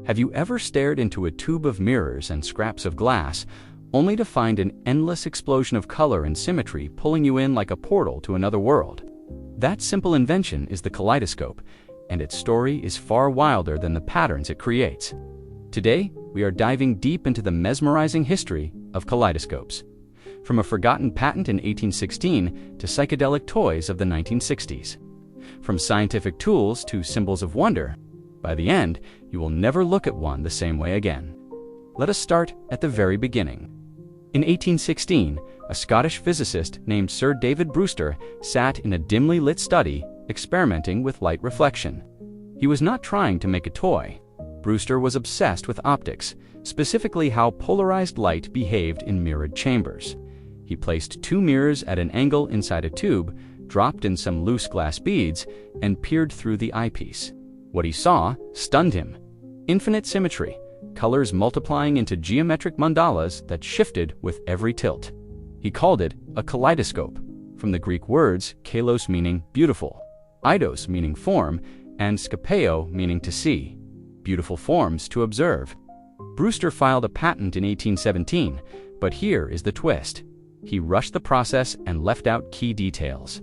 Have you ever stared into a tube of mirrors and scraps of glass, only to find an endless explosion of color and symmetry pulling you in like a portal to another world? That simple invention is the kaleidoscope, and its story is far wilder than the patterns it creates. Today, we are diving deep into the mesmerizing history of kaleidoscopes. From a forgotten patent in 1816 to psychedelic toys of the 1960s. From scientific tools to symbols of wonder, by the end, you will never look at one the same way again. Let us start at the very beginning. In 1816, a Scottish physicist named Sir David Brewster sat in a dimly lit study experimenting with light reflection. He was not trying to make a toy. Brewster was obsessed with optics, specifically how polarized light behaved in mirrored chambers. He placed two mirrors at an angle inside a tube, dropped in some loose glass beads, and peered through the eyepiece. What he saw stunned him. Infinite symmetry, colors multiplying into geometric mandalas that shifted with every tilt. He called it a kaleidoscope, from the Greek words kalos meaning beautiful, eidos meaning form, and skopeo meaning to see. Beautiful forms to observe. Brewster filed a patent in 1817, but here is the twist. He rushed the process and left out key details.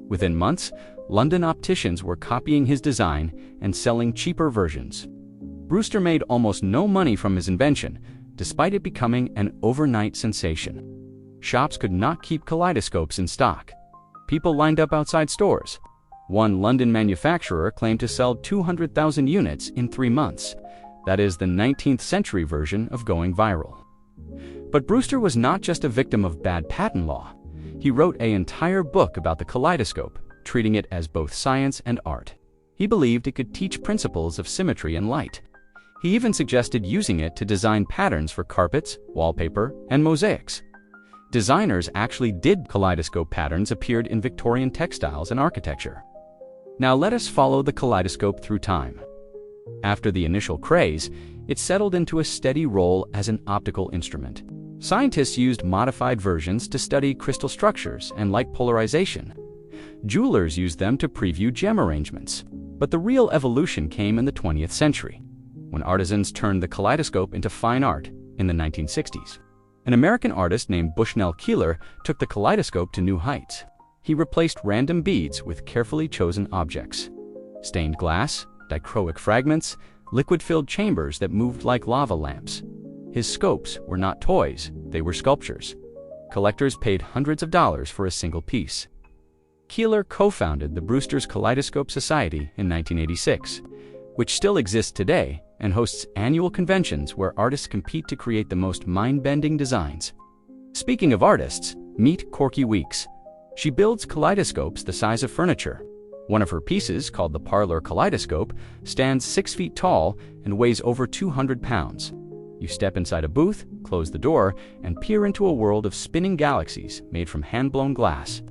Within months, London opticians were copying his design and selling cheaper versions. Brewster made almost no money from his invention, despite it becoming an overnight sensation. Shops could not keep kaleidoscopes in stock. People lined up outside stores. One London manufacturer claimed to sell 200,000 units in 3 months. That is the 19th century version of going viral. But Brewster was not just a victim of bad patent law. He wrote an entire book about the kaleidoscope, treating it as both science and art. He believed it could teach principles of symmetry and light. He even suggested using it to design patterns for carpets, wallpaper, and mosaics. Designers actually did kaleidoscope patterns appeared in Victorian textiles and architecture. Now let us follow the kaleidoscope through time. After the initial craze, it settled into a steady role as an optical instrument. Scientists used modified versions to study crystal structures and light polarization. Jewelers used them to preview gem arrangements. But the real evolution came in the 20th century, when artisans turned the kaleidoscope into fine art in the 1960s. An American artist named Bushnell Keeler took the kaleidoscope to new heights. He replaced random beads with carefully chosen objects. Stained glass, dichroic fragments, liquid-filled chambers that moved like lava lamps. His scopes were not toys, they were sculptures. Collectors paid hundreds of dollars for a single piece. Keeler co-founded the Brewster's Kaleidoscope Society in 1986, which still exists today and hosts annual conventions where artists compete to create the most mind-bending designs. Speaking of artists, meet Corky Weeks. She builds kaleidoscopes the size of furniture. One of her pieces, called the Parlor Kaleidoscope, stands 6 feet tall and weighs over 200 pounds. You step inside a booth, close the door, and peer into a world of spinning galaxies made from hand-blown glass.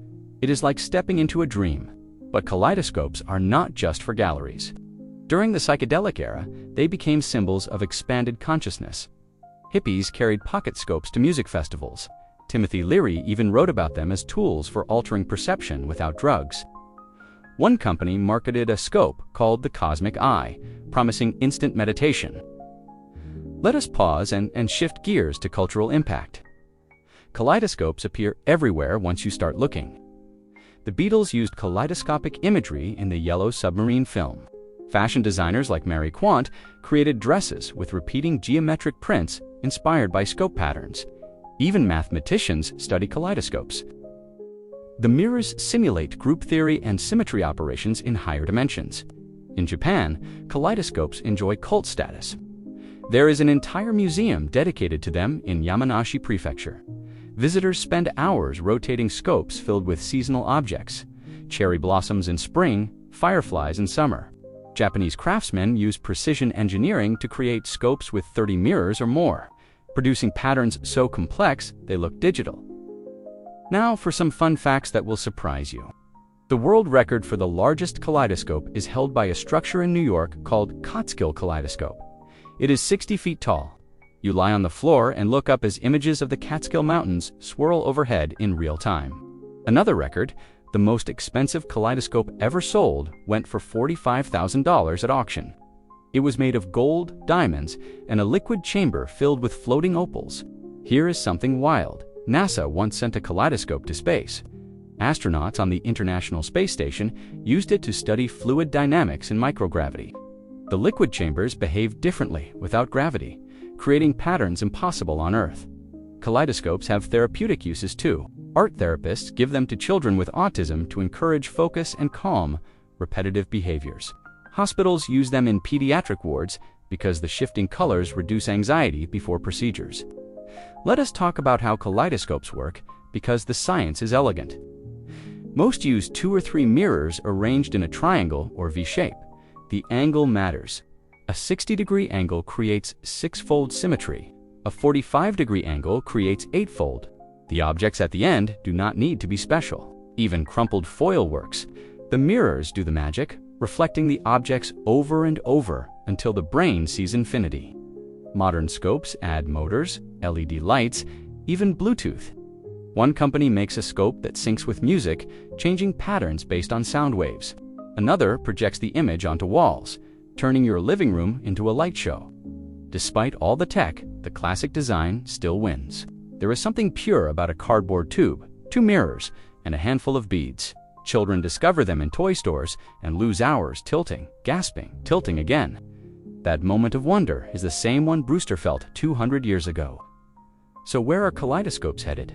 It is like stepping into a dream. But kaleidoscopes are not just for galleries. During the psychedelic era, they became symbols of expanded consciousness. Hippies carried pocket scopes to music festivals. Timothy Leary even wrote about them as tools for altering perception without drugs. One company marketed a scope called the Cosmic Eye, promising instant meditation. Let us pause and shift gears to cultural impact. Kaleidoscopes appear everywhere once you start looking. The Beatles used kaleidoscopic imagery in the Yellow Submarine film. Fashion designers like Mary Quant created dresses with repeating geometric prints inspired by scope patterns. Even mathematicians study kaleidoscopes. The mirrors simulate group theory and symmetry operations in higher dimensions. In Japan, kaleidoscopes enjoy cult status. There is an entire museum dedicated to them in Yamanashi Prefecture. Visitors spend hours rotating scopes filled with seasonal objects: cherry blossoms in spring, fireflies in summer. Japanese craftsmen use precision engineering to create scopes with 30 mirrors or more, producing patterns so complex they look digital. Now for some fun facts that will surprise you. The world record for the largest kaleidoscope is held by a structure in New York called Catskill Kaleidoscope. It is 60 feet tall. You lie on the floor and look up as images of the Catskill Mountains swirl overhead in real time. Another record, the most expensive kaleidoscope ever sold, went for $45,000 at auction. It was made of gold, diamonds, and a liquid chamber filled with floating opals. Here is something wild. NASA once sent a kaleidoscope to space. Astronauts on the International Space Station used it to study fluid dynamics in microgravity. The liquid chambers behaved differently without gravity, creating patterns impossible on Earth. Kaleidoscopes have therapeutic uses too. Art therapists give them to children with autism to encourage focus and calm repetitive behaviors. Hospitals use them in pediatric wards because the shifting colors reduce anxiety before procedures. Let us talk about how kaleidoscopes work because the science is elegant. Most use 2 or 3 mirrors arranged in a triangle or V shape. The angle matters. A 60-degree angle creates 6-fold symmetry. A 45-degree angle creates 8-fold. The objects at the end do not need to be special. Even crumpled foil works. The mirrors do the magic, reflecting the objects over and over until the brain sees infinity. Modern scopes add motors, LED lights, even Bluetooth. One company makes a scope that syncs with music, changing patterns based on sound waves. Another projects the image onto walls, turning your living room into a light show. Despite all the tech, the classic design still wins. There is something pure about a cardboard tube, 2 mirrors, and a handful of beads. Children discover them in toy stores and lose hours tilting, gasping, tilting again. That moment of wonder is the same one Brewster felt 200 years ago. So where are kaleidoscopes headed?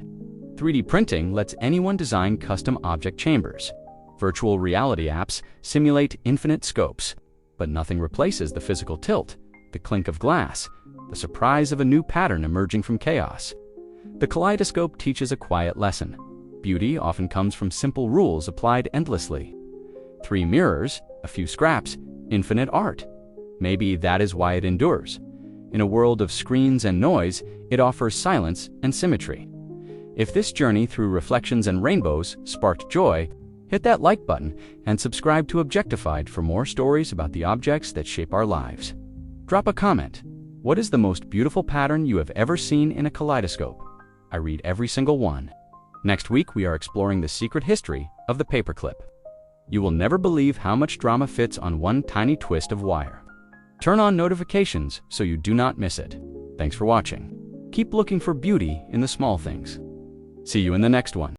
3D printing lets anyone design custom object chambers. Virtual reality apps simulate infinite scopes, but nothing replaces the physical tilt, the clink of glass, the surprise of a new pattern emerging from chaos. The kaleidoscope teaches a quiet lesson. Beauty often comes from simple rules applied endlessly. 3 mirrors, a few scraps, infinite art. Maybe that is why it endures. In a world of screens and noise, it offers silence and symmetry. If this journey through reflections and rainbows sparked joy, hit that like button and subscribe to Objectified for more stories about the objects that shape our lives. Drop a comment. What is the most beautiful pattern you have ever seen in a kaleidoscope? I read every single one. Next week, we are exploring the secret history of the paperclip. You will never believe how much drama fits on one tiny twist of wire. Turn on notifications so you do not miss it. Thanks for watching. Keep looking for beauty in the small things. See you in the next one.